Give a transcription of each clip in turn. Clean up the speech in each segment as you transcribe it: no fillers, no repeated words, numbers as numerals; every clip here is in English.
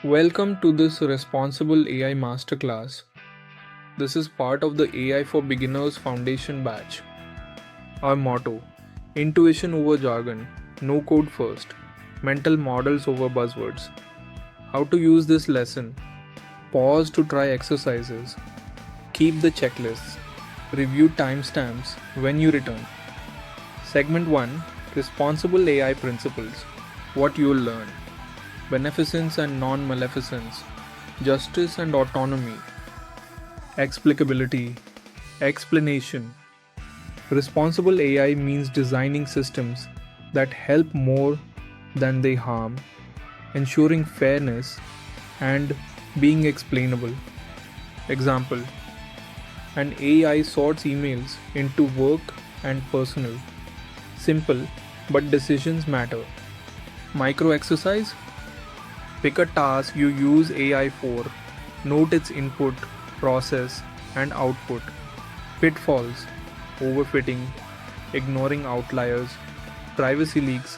Welcome to this Responsible AI Masterclass. This is part of the AI for Beginners Foundation batch. Our motto: Intuition over jargon, no code first, mental models over buzzwords. How to use this lesson: pause to try exercises, keep the checklists, review timestamps when you return. Segment 1: Responsible AI Principles. What you'll learn: beneficence and non-maleficence, justice and autonomy, explicability, explanation. Responsible AI means designing systems that help more than they harm, ensuring fairness, and being explainable. Example: an AI sorts emails into work and personal. Simple, but decisions matter. Micro exercise: pick a task you use AI for, note its input, process, and output. Pitfalls: overfitting, ignoring outliers, privacy leaks,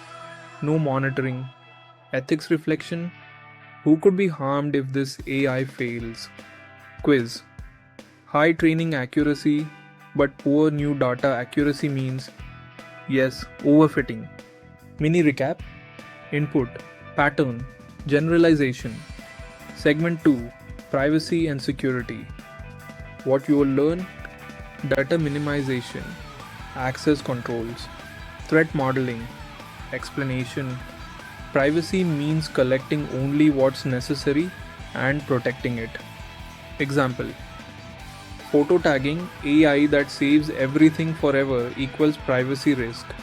no monitoring. Ethics reflection: who could be harmed if this AI fails? Quiz: high training accuracy but poor new data accuracy means yes, overfitting. Mini recap: input, pattern, generalization. Segment 2: privacy and security. What you will learn: data minimization, access controls, threat modeling, explanation. Privacy means collecting only what's necessary and protecting it. Example: photo tagging AI that saves everything forever equals privacy risk.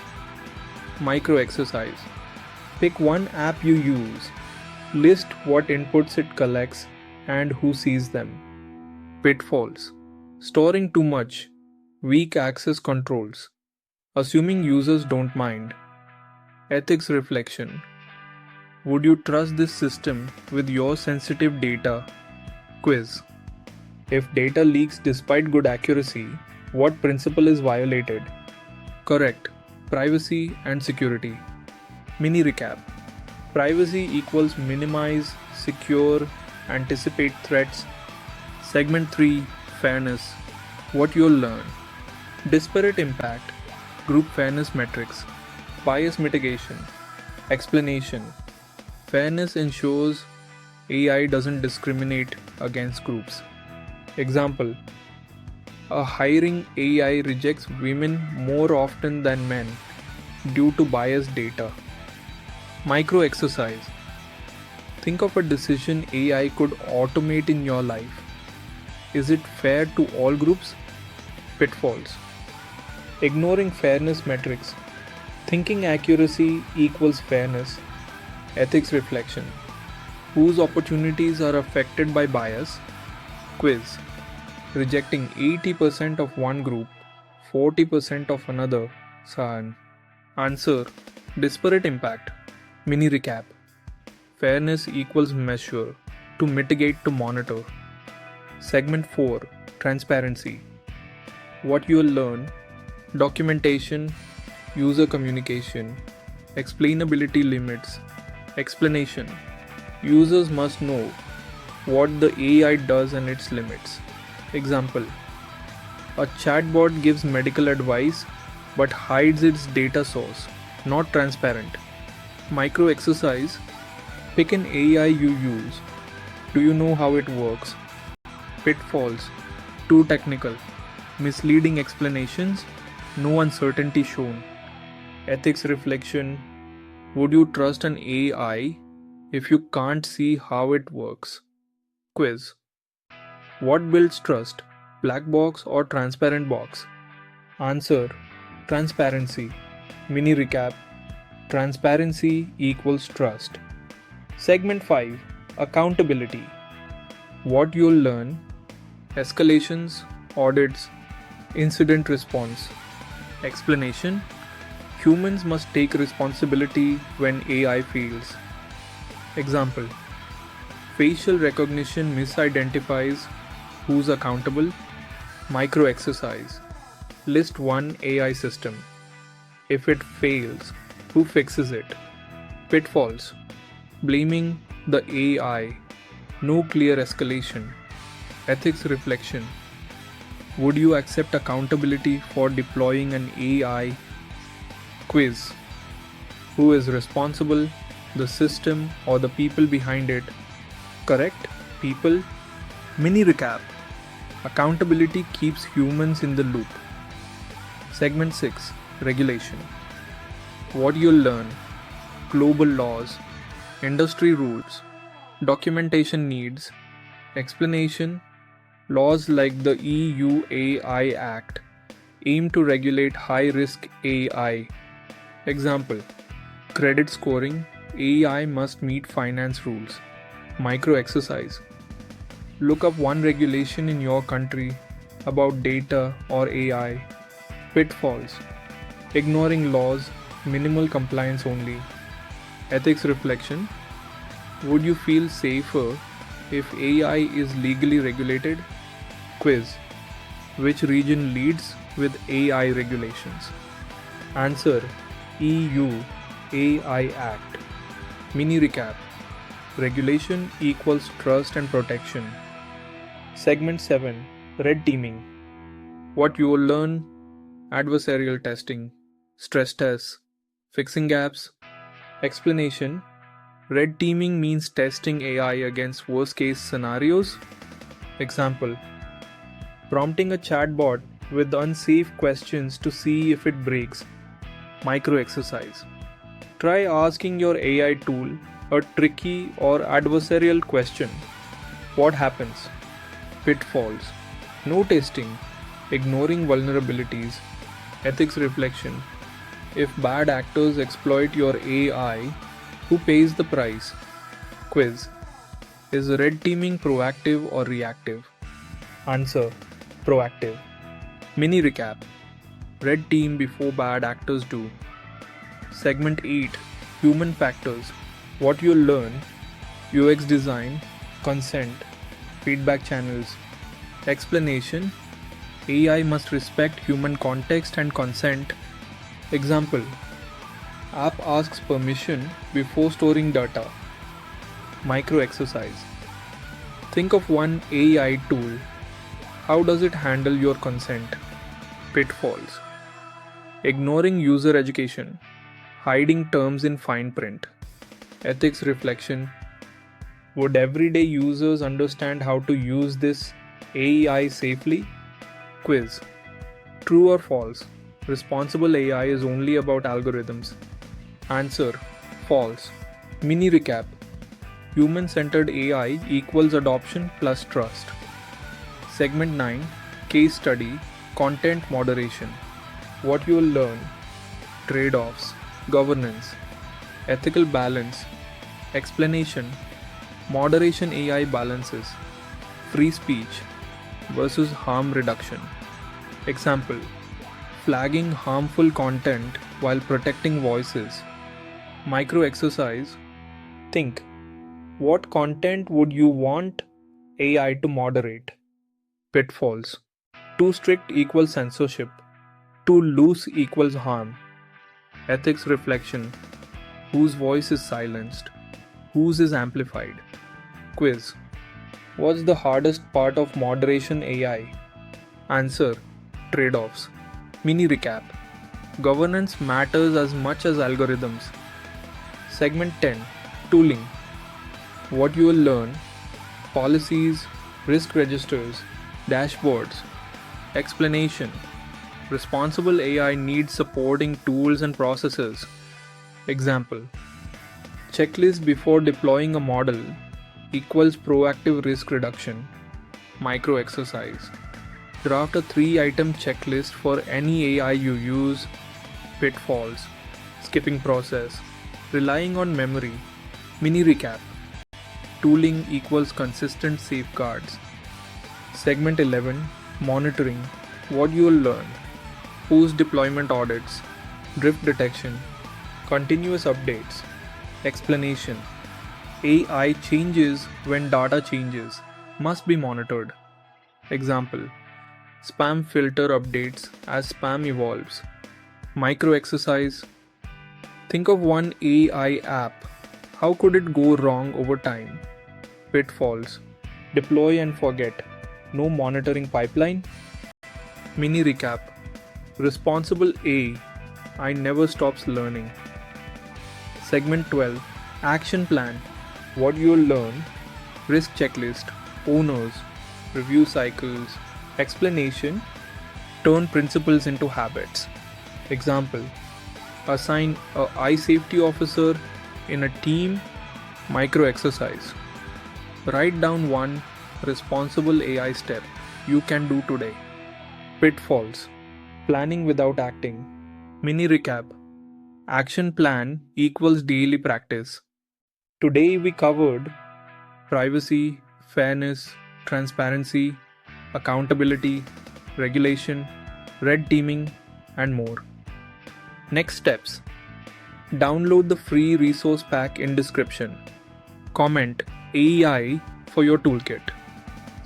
Micro exercise: pick one app you use, list what inputs it collects and who sees them. Pitfalls: storing too much, weak access controls, assuming users don't mind. Ethics reflection: would you trust this system with your sensitive data? Quiz: if data leaks despite good accuracy, what principle is violated? Correct: privacy and security. Mini recap: privacy equals minimize, secure, anticipate threats. Segment 3: fairness. What you'll learn: disparate impact, group fairness metrics, bias mitigation, explanation. Fairness ensures AI doesn't discriminate against groups. Example: a hiring AI rejects women more often than men due to biased data. Micro exercise: think of a decision AI could automate in your life. Is it fair to all groups? Pitfalls: ignoring fairness metrics, thinking accuracy equals fairness. Ethics reflection: whose opportunities are affected by bias? Quiz: rejecting 80% of one group, 40% of another. Sahan. Answer: disparate impact. Mini recap: fairness equals measure, to mitigate to monitor. Segment 4: transparency. What you'll learn: documentation, user communication, explainability limits, explanation. Users must know what the AI does and its limits. Example: a chatbot gives medical advice but hides its data source, not transparent. Micro exercise: pick an AI you use. Do you know how it works? Pitfalls: too technical, misleading explanations, no uncertainty shown. Ethics reflection: would you trust an AI if you can't see how it works? Quiz: what builds trust, black box or transparent box? Answer: transparency. Mini recap: transparency equals trust. Segment 5: accountability. What you'll learn: escalations, audits, incident response. Explanation: humans must take responsibility when AI fails. Example: facial recognition misidentifies, who's accountable? Micro exercise: list one AI system. If it fails, who fixes it? Pitfalls: blaming the AI, No clear escalation. Ethics reflection. Would you accept accountability for deploying an AI? Quiz. Who is responsible? The system or the people behind it? Correct? People. Mini recap. Accountability keeps humans in the loop. Segment 6. Regulation. What you'll learn. Global laws. Industry rules. Documentation needs. Explanation. Laws like the EU AI Act aim to regulate high-risk AI. Example. Credit scoring. AI must meet finance rules. Micro exercise. Look up one regulation in your country about data or AI. Pitfalls. Ignoring laws, minimal compliance only. Ethics reflection. Would you feel safer if AI is legally regulated? Quiz. Which region leads with AI regulations? Answer. EU AI Act. Mini recap. Regulation equals trust and protection. Segment 7. Red teaming. What you will learn. Adversarial testing. Stress tests. Fixing gaps. Explanation. Red teaming means testing AI against worst case scenarios. Example. Prompting a chatbot with unsafe questions to see if it breaks. Micro exercise. Try asking your AI tool a tricky or adversarial question. What happens? Pitfalls. No testing. Ignoring vulnerabilities. Ethics reflection. If bad actors exploit your AI, who pays the price? Quiz. Is red teaming proactive or reactive? Answer. Proactive. Mini recap. Red team before bad actors do. Segment 8. Human factors. What you'll learn. UX design. Consent. Feedback channels. Explanation. AI must respect human context and consent. Example. App asks permission before storing data. Micro exercise. Think of one AI tool. How does it handle your consent? Pitfalls. Ignoring user education. Hiding terms in fine print. Ethics reflection. Would everyday users understand how to use this AI safely? Quiz. True or false? Responsible AI is only about algorithms. Answer. False. Mini recap. Human-centered AI equals adoption plus trust. Segment 9. Case study. Content moderation. What you will learn. Trade-offs. Governance. Ethical balance. Explanation. Moderation AI balances. Free speech versus harm reduction. Example. Flagging harmful content while protecting voices. Micro exercise. Think. What content would you want AI to moderate? Pitfalls. Too strict equals censorship. Too loose equals harm. Ethics reflection. Whose voice is silenced? Whose is amplified? Quiz. What's the hardest part of moderation AI? Answer. Trade-offs. Mini recap. Governance matters as much as algorithms. Segment 10. Tooling. What you will learn. Policies, risk registers, dashboards. Explanation. Responsible AI needs supporting tools and processes. Example. Checklist before deploying a model equals proactive risk reduction. Micro exercise. Draft a 3-item checklist for any AI you use. Pitfalls. Skipping process. Relying on memory. Mini recap. Tooling equals consistent safeguards. Segment 11. Monitoring. What you will learn. Post deployment audits. Drift detection. Continuous updates. Explanation. AI changes when data changes. Must be monitored. Example. Spam filter updates as spam evolves. Micro exercise. Think of one AI app. How could it go wrong over time? Pitfalls. Deploy and forget. No monitoring pipeline. Mini recap. Responsible AI. I never stops learning. Segment 12. Action plan. What you'll learn. Risk checklist. Owners. Review cycles. Explanation. Turn principles into habits. Example. Assign a eye safety officer in a team micro exercise. Write down one responsible AI step you can do today. Pitfalls. Planning without acting. Mini recap. Action plan equals daily practice. Today we covered privacy, fairness, transparency, accountability, regulation, red teaming, and more. Next steps. Download the free resource pack in description. Comment AI for your toolkit.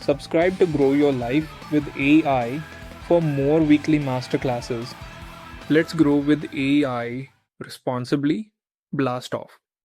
Subscribe to grow your life with AI for more weekly masterclasses. Let's grow with AI responsibly. Blast off.